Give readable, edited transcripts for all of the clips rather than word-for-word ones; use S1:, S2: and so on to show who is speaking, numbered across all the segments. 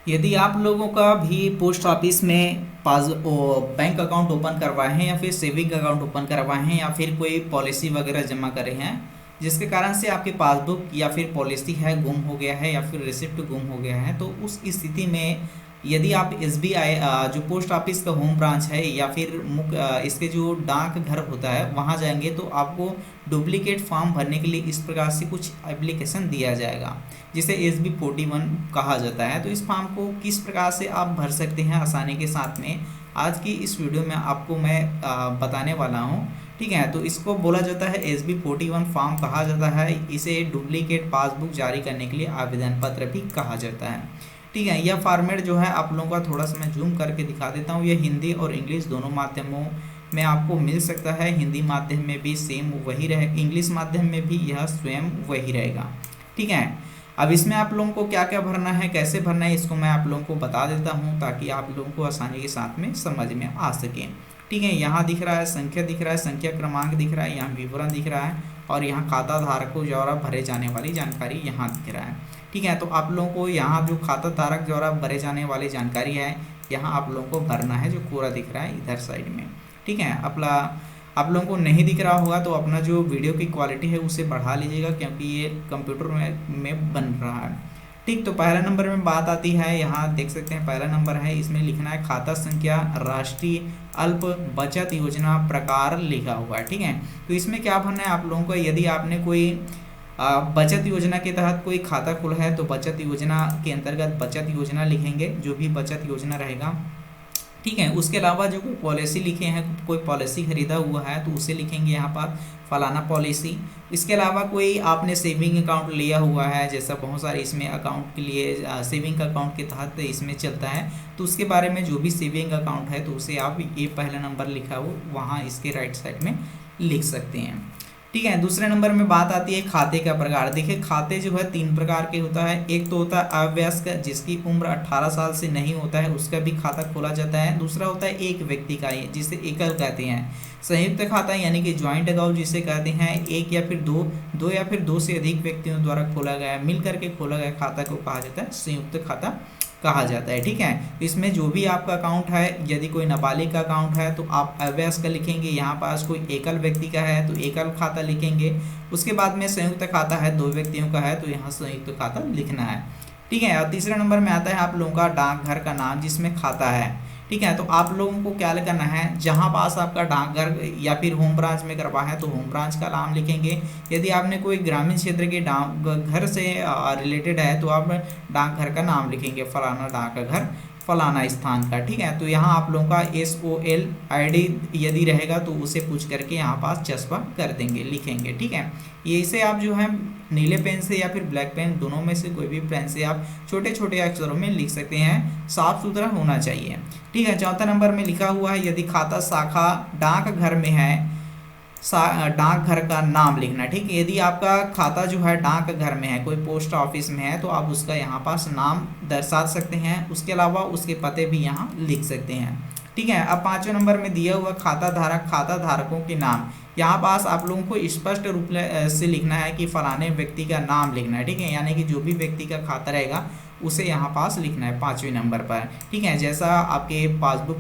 S1: यदि आप लोगों का भी पोस्ट ऑफिस में पास बैंक अकाउंट ओपन करवाए हैं या फिर सेविंग अकाउंट ओपन करवाए हैं या फिर कोई पॉलिसी वगैरह जमा करे हैं, जिसके कारण से आपकी पासबुक या फिर पॉलिसी है गुम हो गया है या फिर रिसिप्ट गुम हो गया है, तो उस स्थिति में यदि आप एसबीआई जो पोस्ट ऑफिस का होम ब्रांच है या फिर इसके जो डाक घर होता है वहाँ जाएंगे तो आपको डुप्लीकेट फॉर्म भरने के लिए इस प्रकार से कुछ एप्लीकेशन दिया जाएगा जिसे SB41 कहा जाता है। तो इस फॉर्म को किस प्रकार से आप भर सकते हैं आसानी के साथ में, आज की इस वीडियो में आपको मैं बताने वाला हूँ। ठीक है, तो इसको बोला जाता है SB41 फॉर्म कहा जाता है। इसे डुप्लीकेट पासबुक जारी करने के लिए आवेदन पत्र भी कहा जाता है। ठीक है, यह फॉर्मेट जो है आप लोगों का थोड़ा सा मैं जूम करके दिखा देता हूँ। यह हिंदी और इंग्लिश दोनों माध्यमों में आपको मिल सकता है। हिंदी माध्यम में भी सेम वही रहे, इंग्लिश माध्यम में भी यह स्वयं वही रहेगा। ठीक है, अब इसमें आप लोगों को क्या क्या भरना है, कैसे भरना है, इसको मैं आप लोगों को बता देता हूँ ताकि आप लोगों को आसानी के साथ में समझ में आ सके। ठीक है, यहाँ दिख रहा है संख्या, दिख रहा है संख्या क्रमांक, दिख रहा है यहाँ विवरण दिख रहा है और यहाँ खाता धारकों द्वारा भरे जाने वाली जानकारी यहाँ दिख रहा है। ठीक है, तो आप लोगों को यहाँ जो खाता धारक द्वारा भरे जाने वाली जानकारी है यहाँ आप लोगों को भरना है, जो पूरा दिख रहा है इधर साइड में। ठीक है, अपना आप लोगों को नहीं दिख रहा होगा तो अपना जो वीडियो की क्वालिटी है उसे बढ़ा लीजिएगा क्योंकि ये कंप्यूटर में बन रहा है। ठीक, तो पहला नंबर में बात आती है, यहाँ देख सकते हैं पहला नंबर है, इसमें लिखना है खाता संख्या राष्ट्रीय अल्प बचत योजना प्रकार लिखा हुआ है। ठीक है, तो इसमें क्या भरना है आप लोगों को, यदि आपने कोई बचत योजना के तहत कोई खाता खोला है तो बचत योजना के अंतर्गत बचत योजना लिखेंगे, जो भी बचत योजना रहेगा। ठीक है, उसके अलावा जो कोई पॉलिसी लिखे हैं, कोई पॉलिसी खरीदा हुआ है तो उसे लिखेंगे यहाँ पर फलाना पॉलिसी। इसके अलावा कोई आपने सेविंग अकाउंट लिया हुआ है, जैसा बहुत सारे इसमें अकाउंट के लिए सेविंग अकाउंट के तहत इसमें चलता है, तो उसके बारे में जो भी सेविंग अकाउंट है तो उसे आप ये पहला नंबर लिखा हो वहाँ इसके राइट साइड में लिख सकते हैं। ठीक है, दूसरे नंबर में बात आती है खाते का प्रकार। देखिए, खाते जो है 3 प्रकार के होता है। एक तो होता है अवयस्क, जिसकी उम्र 18 साल से नहीं होता है, उसका भी खाता खोला जाता है। दूसरा होता है एक व्यक्ति का, जिसे एकल कहते हैं। संयुक्त खाता यानी कि ज्वाइंट अकाउंट जिसे कहते हैं, एक या फिर दो या फिर दो से अधिक व्यक्तियों द्वारा खोला गया, मिल करके खोला गया खाता को कहा जाता है संयुक्त खाता कहा जाता है। ठीक है, तो इसमें जो भी आपका अकाउंट है, यदि कोई नाबालिग का अकाउंट है तो आप अवयस्क लिखेंगे, यहाँ पास कोई एकल व्यक्ति का है तो एकल खाता लिखेंगे। उसके बाद में संयुक्त खाता है, 2 व्यक्तियों का है तो यहाँ संयुक्त खाता लिखना है। ठीक है, और तीसरे नंबर में आता है आप लोगों का डाकघर का नाम जिसमें खाता है। ठीक है, तो आप लोगों को क्या करना है, जहाँ पास आपका डाकघर या फिर होम ब्रांच में करवा है तो होम ब्रांच का नाम लिखेंगे। यदि आपने कोई ग्रामीण क्षेत्र के डाकघर से रिलेटेड है तो आप डाकघर का नाम लिखेंगे, फलाना डाकघर फलाना स्थान का। ठीक है, तो यहाँ आप लोगों का SOL ID यदि रहेगा तो उसे पूछ करके यहाँ पास चस्पा कर देंगे, लिखेंगे। ठीक है, ये इसे आप जो है नीले पेन से या फिर ब्लैक पेन, दोनों में से कोई भी पेन से आप छोटे छोटे अक्षरों में लिख सकते हैं, साफ सुथरा होना चाहिए। ठीक है, चौथा नंबर में लिखा हुआ है यदि खाता शाखा डाकघर में है, डाकघर का नाम लिखना। ठीक है, यदि आपका खाता जो है डाकघर में है, कोई पोस्ट ऑफिस में है तो आप उसका यहाँ पास नाम दर्शा सकते हैं। उसके अलावा उसके पते भी यहाँ लिख सकते हैं। ठीक है, अब 5वें नंबर में दिया हुआ खाता धारक, खाता धारकों के नाम, यहाँ पास आप लोगों को स्पष्ट रूप से लिखना है कि फलाने व्यक्ति का नाम लिखना है। ठीक है, यानी कि जो भी व्यक्ति का खाता रहेगा उसे यहाँ पास लिखना है 5वें नंबर पर। ठीक है, जैसा आपके पासबुक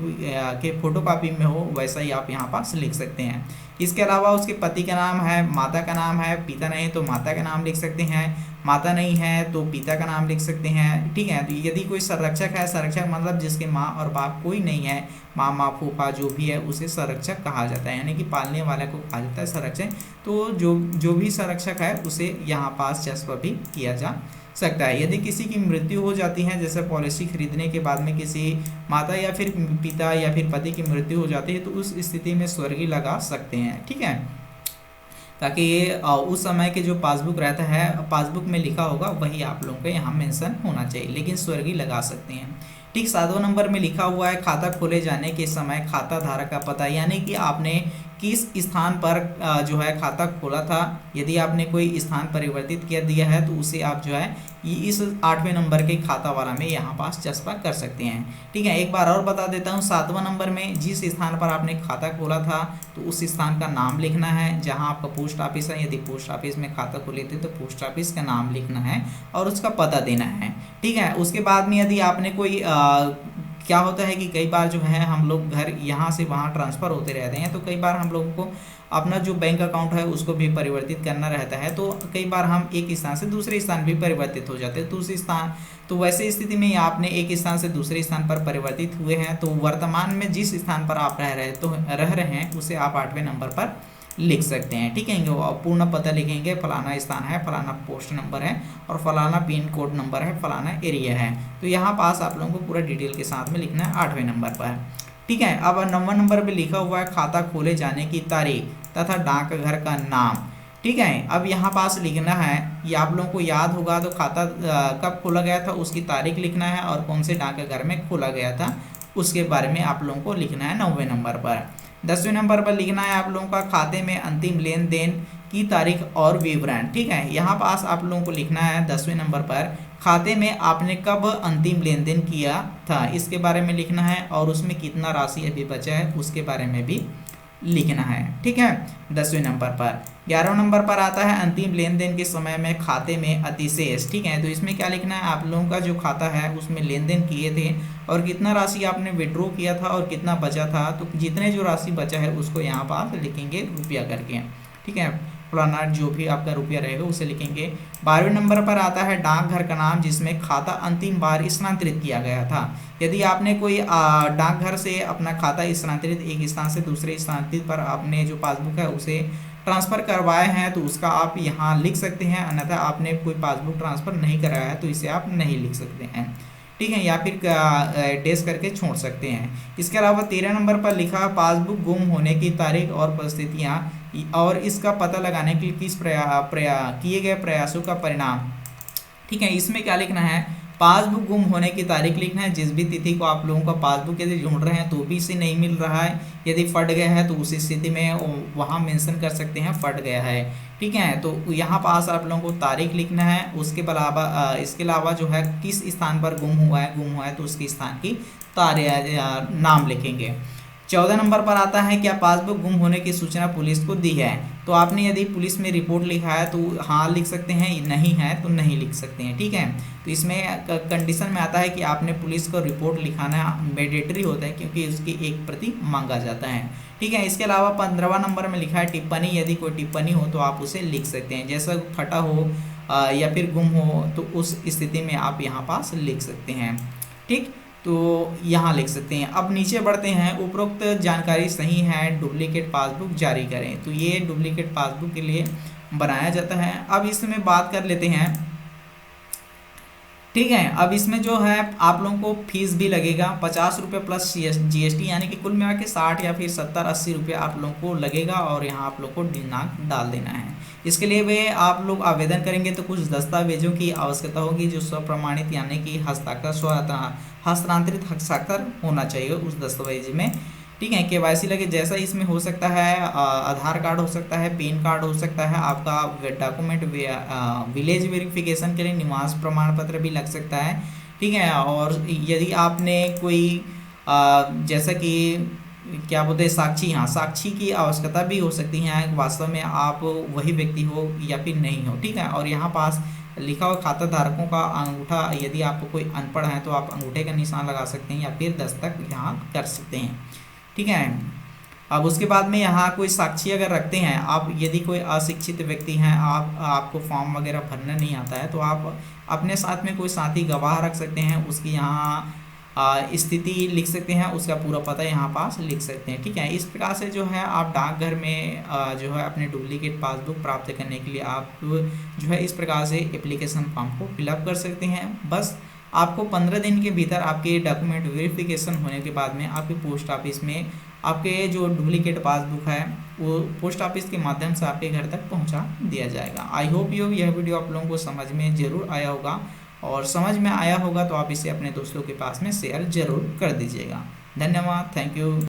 S1: के फोटोकॉपी में हो वैसा ही आप यहाँ पास लिख सकते हैं। इसके अलावा उसके पति का नाम है, माता का नाम है, पिता नहीं तो माता का नाम लिख सकते हैं, माता नहीं है तो पिता का नाम लिख सकते हैं। ठीक है, तो यदि कोई संरक्षक है, संरक्षक मतलब जिसके माँ और बाप कोई नहीं है, मामा फूफा जो भी है उसे संरक्षक कहा जाता है, यानी कि पालने वाले को कहा जाता है संरक्षक। तो जो भी संरक्षक है उसे यहाँ पास चस्पा भी किया जा सकता है। यदि किसी की मृत्यु हो जाती है, जैसे पॉलिसी खरीदने के बाद में किसी माता या फिर पिता या फिर पति की मृत्यु हो जाती है तो उस स्थिति में स्वर्गीय लगा सकते हैं। ठीक है, ताकि ये उस समय के जो पासबुक रहता है, पासबुक में लिखा होगा वही आप लोगों के यहाँ मेंशन होना चाहिए, लेकिन स्वर्गीय लगा सकते हैं। ठीक 7वां नंबर में लिखा हुआ है खाता खोले जाने के समय खाता धारक का पता, यानी कि आपने किस स्थान पर जो है खाता खोला था। यदि आपने कोई स्थान परिवर्तित किया दिया है तो उसे आप जो है इस 8वें नंबर के खाता वाला में यहाँ पास चस्पा कर सकते हैं। ठीक है, एक बार और बता देता हूँ, 7वां नंबर में जिस स्थान पर आपने खाता खोला था तो उस स्थान का नाम लिखना है। जहाँ आपका पोस्ट ऑफिस है, यदि पोस्ट ऑफिस में खाता खोले थे तो पोस्ट ऑफिस का नाम लिखना है और उसका पता देना है। ठीक है, उसके बाद में यदि आपने कोई क्या होता है कि कई बार जो है हम लोग घर यहाँ से वहाँ ट्रांसफ़र होते रहते हैं, तो कई बार हम लोगों को अपना जो बैंक अकाउंट है उसको भी परिवर्तित करना रहता है। तो कई बार हम एक स्थान से दूसरे स्थान भी परिवर्तित हो जाते हैं। तो उस स्थान तो वैसे स्थिति में आपने एक स्थान से दूसरे स्थान पर परिवर्तित हुए हैं, तो वर्तमान में जिस स्थान पर आप रह रहे हैं उसे आप 8वें नंबर पर लिख सकते हैं। ठीक है, पूर्ण पता लिखेंगे, फलाना स्थान है, फलाना पोस्ट नंबर है और फलाना पिन कोड नंबर है, फलाना एरिया है। तो यहाँ पास आप लोगों को पूरा डिटेल के साथ में लिखना है 8वें नंबर पर। ठीक है, अब 9वां नंबर पे लिखा हुआ है खाता खोले जाने की तारीख तथा डाकघर का नाम। ठीक है, अब यहाँ पास लिखना है, ये आप लोगों को याद होगा तो खाता कब खोला गया था उसकी तारीख लिखना है और कौन से डाकघर में खोला गया था उसके बारे में आप लोगों को लिखना है 9वें नंबर पर। 10वें नंबर पर लिखना है आप लोगों का खाते में अंतिम लेन देन की तारीख और विवरण। ठीक है, यहाँ पास आप लोगों को लिखना है 10वें नंबर पर खाते में आपने कब अंतिम लेन देन किया था इसके बारे में लिखना है और उसमें कितना राशि अभी बचा है उसके बारे में भी लिखना है। ठीक है, 10वें नंबर पर। 11वें नंबर पर आता है अंतिम लेन देन के समय में खाते में अतिशेष। ठीक है, तो इसमें क्या लिखना है, आप लोगों का जो खाता है उसमें लेन देन किए थे और कितना राशि आपने विड्रॉ किया था और कितना बचा था। तो जितने जो राशि बचा है उसको यहाँ पर लिखेंगे रुपया करके। ठीक है, फलाना जो भी आपका रुपया रहेगा उसे लिखेंगे। 12वें नंबर पर आता है डाकघर का नाम जिसमें खाता अंतिम बार स्थानांतरित किया गया था। यदि आपने कोई डाकघर से अपना खाता स्थानांतरित एक स्थान से दूसरे स्थानांतरित पर आपने जो पासबुक है उसे ट्रांसफ़र करवाए हैं तो उसका आप यहाँ लिख सकते हैं, अन्यथा आपने कोई पासबुक ट्रांसफ़र नहीं कराया है तो इसे आप नहीं लिख सकते हैं। ठीक है, या फिर डेस करके छोड़ सकते हैं। इसके अलावा 13 नंबर पर लिखा पासबुक गुम होने की तारीख और परिस्थितियाँ और इसका पता लगाने के लिए किस किए गए प्रयासों का परिणाम। ठीक है, इसमें क्या लिखना है, पासबुक गुम होने की तारीख लिखना है। जिस भी तिथि को आप लोगों का पासबुक यदि ढूंढ रहे हैं तो भी इसे नहीं मिल रहा है, यदि फट गया है तो उस स्थिति में वहाँ मेंशन कर सकते हैं फट गया है। ठीक है, तो यहाँ पास आप लोगों को तारीख लिखना है। उसके अलावा इसके अलावा जो है किस स्थान पर गुम हुआ है तो उसके स्थान की नाम लिखेंगे। 14 नंबर पर आता है क्या पासबुक गुम होने की सूचना पुलिस को दी है। तो आपने यदि पुलिस में रिपोर्ट लिखा है तो हाँ लिख सकते हैं, नहीं है तो नहीं लिख सकते हैं। ठीक है, तो इसमें कंडीशन में आता है कि आपने पुलिस को रिपोर्ट लिखाना मैंडेटरी होता है क्योंकि उसकी एक प्रति मांगा जाता है। ठीक है, इसके अलावा 15वां नंबर में लिखा है टिप्पणी। यदि कोई टिप्पणी हो तो आप उसे लिख सकते हैं, जैसा फटा हो या फिर गुम हो तो उस स्थिति में आप यहाँ पास लिख सकते हैं। ठीक, तो यहाँ लिख सकते हैं। अब नीचे बढ़ते हैं, उपरोक्त जानकारी सही है, डुप्लीकेट पासबुक जारी करें। तो ये डुप्लीकेट पासबुक के लिए बनाया जाता है। अब इसमें बात कर लेते हैं। ठीक है, अब इसमें जो है आप लोगों को फीस भी लगेगा 50 रुपये प्लस GST, यानी कि कुल मिला के 60 या फिर 70-80 रुपये आप लोगों को लगेगा और यहाँ आप लोग को दिनांक डाल देना है। इसके लिए वे आप लोग आवेदन करेंगे तो कुछ दस्तावेजों की आवश्यकता होगी जो स्वप्रमाणित यानी कि हस्तांतरित हस्ताक्षर होना चाहिए उस दस्तावेज में। ठीक है, KYC लगे जैसा इसमें हो सकता है, आधार कार्ड हो सकता है, पैन कार्ड हो सकता है, आपका डॉक्यूमेंट विलेज वेरिफिकेशन के लिए निवास प्रमाण पत्र भी लग सकता है। ठीक है, और यदि आपने कोई जैसा कि क्या बोलते हैं साक्षी, हाँ साक्षी की आवश्यकता भी हो सकती है, वास्तव में आप वही व्यक्ति हो या फिर नहीं हो। ठीक है, और यहाँ पास लिखा हुआ खाता धारकों का अंगूठा, यदि आपको कोई अनपढ़ है तो आप अंगूठे का निशान लगा सकते हैं या फिर दस्तक यहाँ कर सकते हैं। ठीक है, अब उसके बाद में यहाँ कोई साक्षी अगर रखते हैं आप, यदि कोई अशिक्षित व्यक्ति हैं, आपको फॉर्म वगैरह भरना नहीं आता है तो आप अपने साथ में कोई साथी गवाह रख सकते हैं, उसकी यहाँ स्थिति लिख सकते हैं, उसका पूरा पता यहाँ पास लिख सकते हैं। ठीक है, इस प्रकार से जो है आप डाकघर में जो है अपने डुप्लीकेट पासबुक प्राप्त करने के लिए आप जो है इस प्रकार से एप्लीकेशन फॉर्म को फिलअप कर सकते हैं। बस आपको 15 दिन के भीतर आपके डॉक्यूमेंट वेरिफिकेशन होने के बाद में आपके पोस्ट ऑफिस में आपके जो डुप्लीकेट पासबुक है वो पोस्ट ऑफिस के माध्यम से आपके घर तक पहुंचा दिया जाएगा। आई होप यह वीडियो आप लोगों को समझ में ज़रूर आया होगा और समझ में आया होगा तो आप इसे अपने दोस्तों के पास में शेयर ज़रूर कर दीजिएगा। धन्यवाद, थैंक यू।